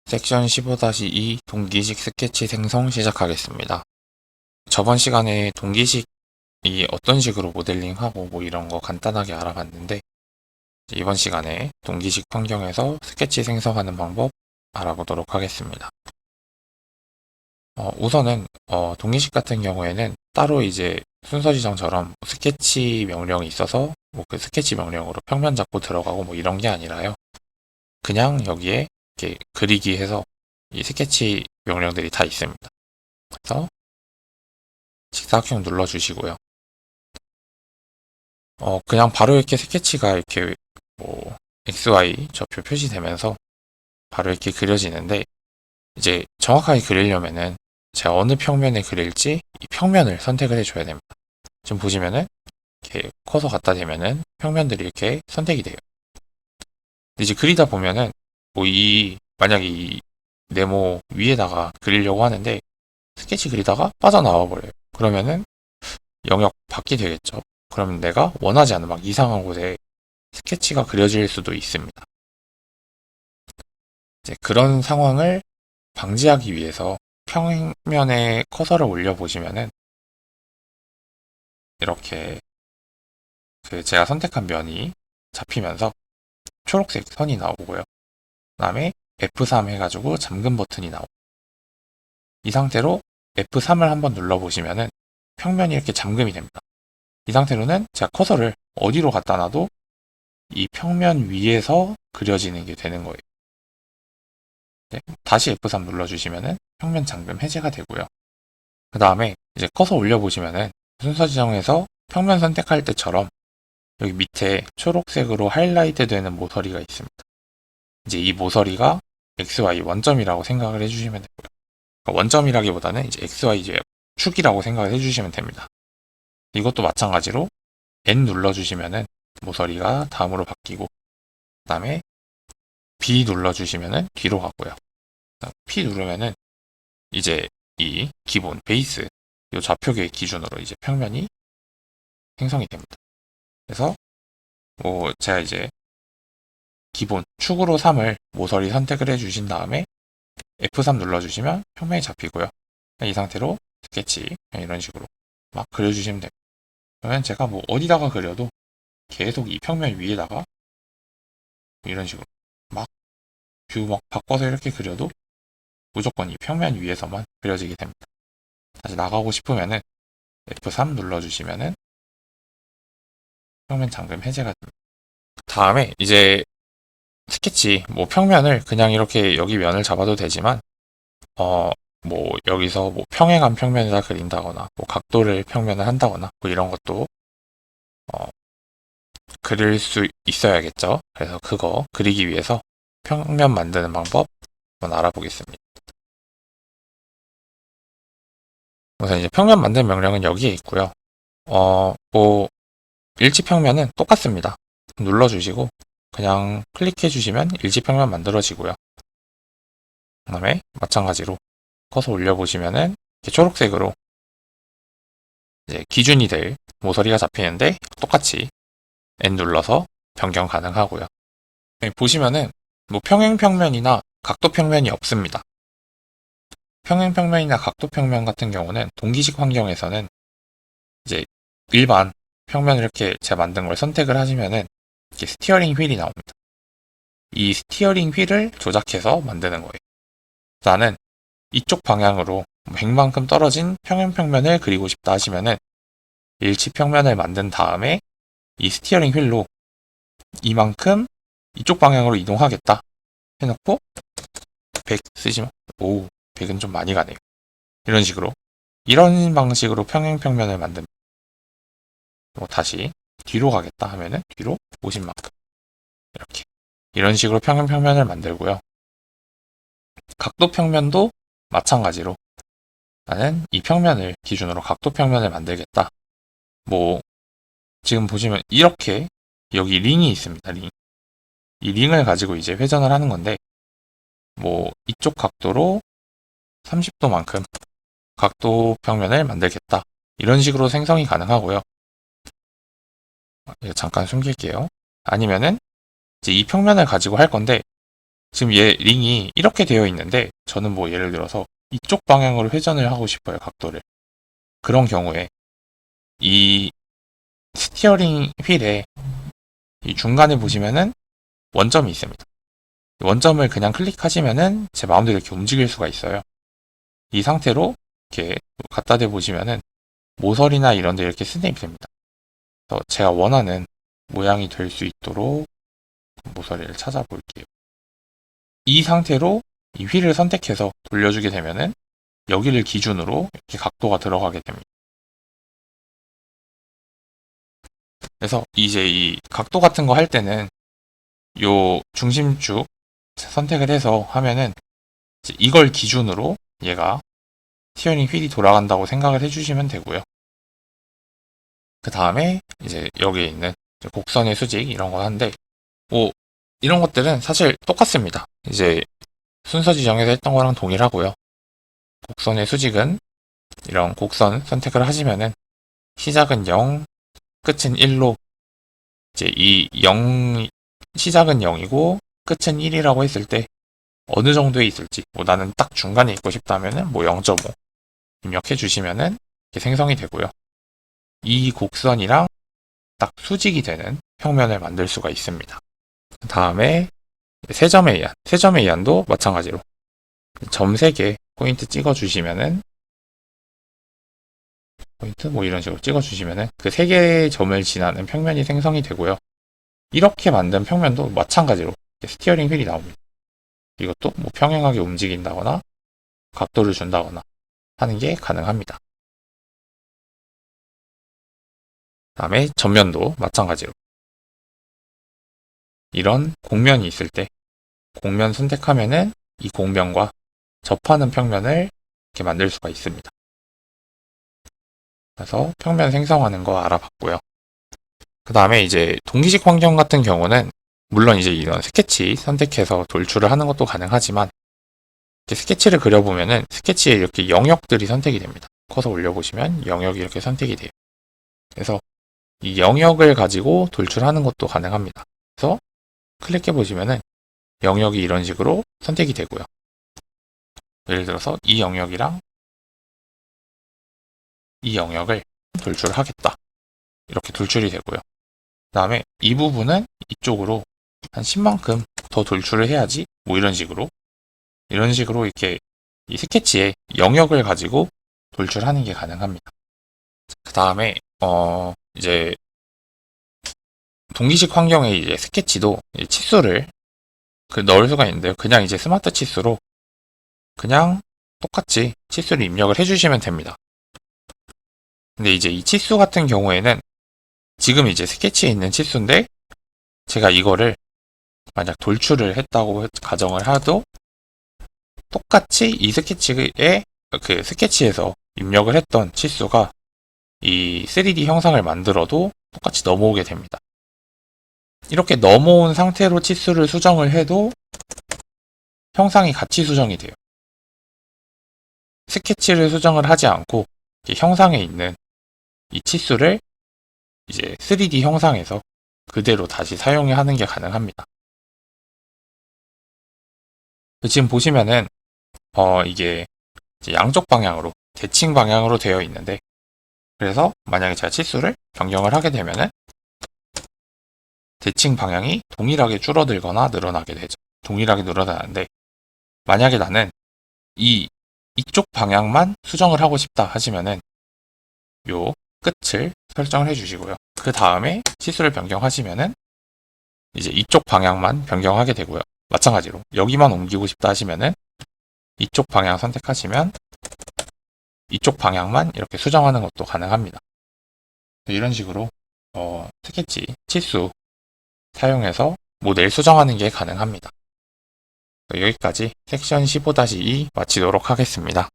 섹션 15-2 동기식 스케치 생성 시작하겠습니다. 저번 시간에 동기식이 어떤 식으로 모델링하고 뭐 이런 거 간단하게 알아봤는데 이번 시간에 동기식 환경에서 스케치 생성하는 방법 알아보도록 하겠습니다. 우선은 동기식 같은 경우에는 따로 이제 순서 지정처럼 스케치 명령이 있어서 뭐 그 스케치 명령으로 평면 잡고 들어가고 뭐 이런 게 아니라요. 그냥 여기에 이렇게 그리기 해서 이 스케치 명령들이 다 있습니다. 그래서 직사각형 눌러주시고요. 그냥 바로 이렇게 스케치가 이렇게 뭐 XY 좌표 표시되면서 바로 이렇게 그려지는데 이제 정확하게 그리려면은 제가 어느 평면에 그릴지 이 평면을 선택을 해줘야 됩니다. 지금 보시면은 이렇게 커서 갖다 대면은 평면들이 이렇게 선택이 돼요. 이제 그리다 보면은 뭐 만약에 이 네모 위에다가 그리려고 하는데 스케치 그리다가 빠져나와 버려요. 그러면은 영역 밖이 되겠죠. 그러면 내가 원하지 않는 막 이상한 곳에 스케치가 그려질 수도 있습니다. 이제 그런 상황을 방지하기 위해서 평면에 커서를 올려보시면은 이렇게 제가 선택한 면이 잡히면서 초록색 선이 나오고요. 그 다음에 F3 해가지고 잠금 버튼이 나오고 이 상태로 F3을 한번 눌러보시면은 평면이 이렇게 잠금이 됩니다. 이 상태로는 제가 커서를 어디로 갖다 놔도 이 평면 위에서 그려지는 게 되는 거예요. 네, 다시 F3 눌러주시면은 평면 잠금 해제가 되고요. 그 다음에 이제 커서 올려보시면은 순서 지정에서 평면 선택할 때처럼 여기 밑에 초록색으로 하이라이트 되는 모서리가 있습니다. 이제 이 모서리가 XY 원점이라고 생각을 해주시면 되고요. 그러니까 원점이라기보다는 이제 XY 이제 축이라고 생각을 해주시면 됩니다. 이것도 마찬가지로 N 눌러주시면은 모서리가 다음으로 바뀌고 그 다음에 B 눌러주시면은 뒤로 가고요. P 누르면은 이제 이 기본 베이스 이 좌표계 기준으로 이제 평면이 생성이 됩니다. 그래서 뭐 제가 이제 기본 축으로 3을 모서리 선택을 해주신 다음에 F3 눌러주시면 평면이 잡히고요. 이 상태로 스케치 이런 식으로 막 그려주시면 됩니다. 그러면 제가 뭐 어디다가 그려도 계속 이 평면 위에다가 이런 식으로 막 뷰 막 바꿔서 이렇게 그려도 무조건 이 평면 위에서만 그려지게 됩니다. 다시 나가고 싶으면은 F3 눌러주시면은 평면 잠금 해제가 됩니다. 다음에 이제 스케치 뭐 평면을 그냥 이렇게 여기 면을 잡아도 되지만 뭐 여기서 뭐 평행한 평면에다 그린다거나 뭐 각도를 평면을 한다거나 뭐 이런 것도 그릴 수 있어야겠죠. 그래서 그거 그리기 위해서 평면 만드는 방법 한번 알아보겠습니다. 우선 이제 평면 만드는 명령은 여기에 있고요. 뭐 일치평면은 똑같습니다. 눌러주시고 그냥 클릭해 주시면 일치평면 만들어지고요. 그 다음에 마찬가지로 커서 올려보시면은 이렇게 초록색으로 이제 기준이 될 모서리가 잡히는데 똑같이 N 눌러서 변경 가능하고요. 보시면은 뭐 평행평면이나 각도평면이 없습니다. 평행평면이나 각도평면 같은 경우는 동기식 환경에서는 이제 일반 평면을 이렇게 제가 만든 걸 선택을 하시면은 이렇게 스티어링 휠이 나옵니다. 이 스티어링 휠을 조작해서 만드는 거예요. 나는 이쪽 방향으로 100만큼 떨어진 평행평면을 그리고 싶다 하시면은 일치평면을 만든 다음에 이 스티어링 휠로 이만큼 이쪽 방향으로 이동하겠다 해놓고 100 쓰시면 100은 좀 많이 가네요. 이런 식으로 이런 방식으로 평행평면을 만듭니다. 뭐 다시 뒤로 가겠다 하면은 뒤로 50만큼 이렇게 이런 식으로 평행평면을 만들고요. 각도평면도 마찬가지로 나는 이 평면을 기준으로 각도평면을 만들겠다. 뭐 지금 보시면 이렇게 여기 링이 있습니다. 링. 이 링을 가지고 이제 회전을 하는 건데 뭐 이쪽 각도로 30도만큼 각도 평면을 만들겠다. 이런 식으로 생성이 가능하고요. 잠깐 숨길게요. 아니면은 이제 이 평면을 가지고 할 건데 지금 얘 링이 이렇게 되어 있는데 저는 뭐 예를 들어서 이쪽 방향으로 회전을 하고 싶어요, 각도를. 그런 경우에 이 스티어링 휠에 이 중간에 보시면은 원점이 있습니다. 원점을 그냥 클릭하시면은 제 마음대로 이렇게 움직일 수가 있어요. 이 상태로 이렇게 갖다 대 보시면은 모서리나 이런 데 이렇게 스냅이 됩니다. 그래서 제가 원하는 모양이 될 수 있도록 모서리를 찾아볼게요. 이 상태로 이 휠을 선택해서 돌려주게 되면은 여기를 기준으로 이렇게 각도가 들어가게 됩니다. 그래서 이제 이 각도 같은 거 할 때는 요 중심축 선택을 해서 하면은 이걸 기준으로 얘가 스티어링 휠이 돌아간다고 생각을 해주시면 되고요. 그 다음에 이제 여기에 있는 곡선의 수직 이런 거 하는데 뭐 이런 것들은 사실 똑같습니다. 이제 순서 지정에서 했던 거랑 동일하고요. 곡선의 수직은 이런 곡선 선택을 하시면은 시작은 0, 끝은 1로 이제 이 0, 시작은 0이고 끝은 1이라고 했을 때 어느 정도에 있을지 뭐 나는 딱 중간에 있고 싶다면은 뭐 0.5 입력해 주시면은 이렇게 생성이 되고요. 이 곡선이랑 딱 수직이 되는 평면을 만들 수가 있습니다. 그 다음에 세점의 이한도 마찬가지로 점 3개 포인트 찍어 주시면은 포인트 뭐 이런 식으로 찍어 주시면은 그 3개의 점을 지나는 평면이 생성이 되고요. 이렇게 만든 평면도 마찬가지로 스티어링 휠이 나옵니다. 이것도 뭐 평행하게 움직인다거나 각도를 준다거나 하는 게 가능합니다. 다음에 전면도 마찬가지로 이런 곡면이 있을 때 곡면 선택하면은 이 곡면과 접하는 평면을 이렇게 만들 수가 있습니다. 그래서 평면 생성하는 거 알아봤고요. 그 다음에 이제 동기식 환경 같은 경우는 물론 이제 이런 스케치 선택해서 돌출을 하는 것도 가능하지만 이렇게 스케치를 그려보면은 스케치에 이렇게 영역들이 선택이 됩니다. 커서 올려보시면 영역이 이렇게 선택이 돼요. 그래서 이 영역을 가지고 돌출하는 것도 가능합니다. 그래서 클릭해 보시면은 영역이 이런 식으로 선택이 되고요. 예를 들어서 이 영역이랑 이 영역을 돌출하겠다. 이렇게 돌출이 되고요. 그 다음에 이 부분은 이쪽으로 한 10만큼 더 돌출을 해야지 뭐 이런 식으로 이렇게 이 스케치에 영역을 가지고 돌출하는 게 가능합니다. 그 다음에 이제 동기식 환경의 이제 스케치도 이제 치수를 넣을 수가 있는데요. 그냥 이제 스마트 치수로 그냥 똑같이 치수를 입력을 해주시면 됩니다. 근데 이제 이 치수 같은 경우에는 지금 이제 스케치에 있는 치수인데 제가 이거를 만약 돌출을 했다고 가정을 해도 똑같이 이 스케치에서 입력을 했던 치수가 이 3D 형상을 만들어도 똑같이 넘어오게 됩니다. 이렇게 넘어온 상태로 치수를 수정을 해도 형상이 같이 수정이 돼요. 스케치를 수정을 하지 않고 형상에 있는 이 치수를 이제 3D 형상에서 그대로 다시 사용하는 게 가능합니다. 지금 보시면은 이게 이제 양쪽 방향으로 대칭 방향으로 되어 있는데 그래서 만약에 제가 치수를 변경을 하게 되면은 대칭 방향이 동일하게 줄어들거나 늘어나게 되죠. 동일하게 늘어나는데 만약에 나는 이쪽 방향만 수정을 하고 싶다 하시면은 요 끝을 설정을 해주시고요. 그 다음에 치수를 변경하시면은 이제 이쪽 방향만 변경하게 되고요. 마찬가지로 여기만 옮기고 싶다 하시면은 이쪽 방향 선택하시면 이쪽 방향만 이렇게 수정하는 것도 가능합니다. 이런 식으로 스케치, 치수 사용해서 모델 수정하는 게 가능합니다. 여기까지 섹션 15-2 마치도록 하겠습니다.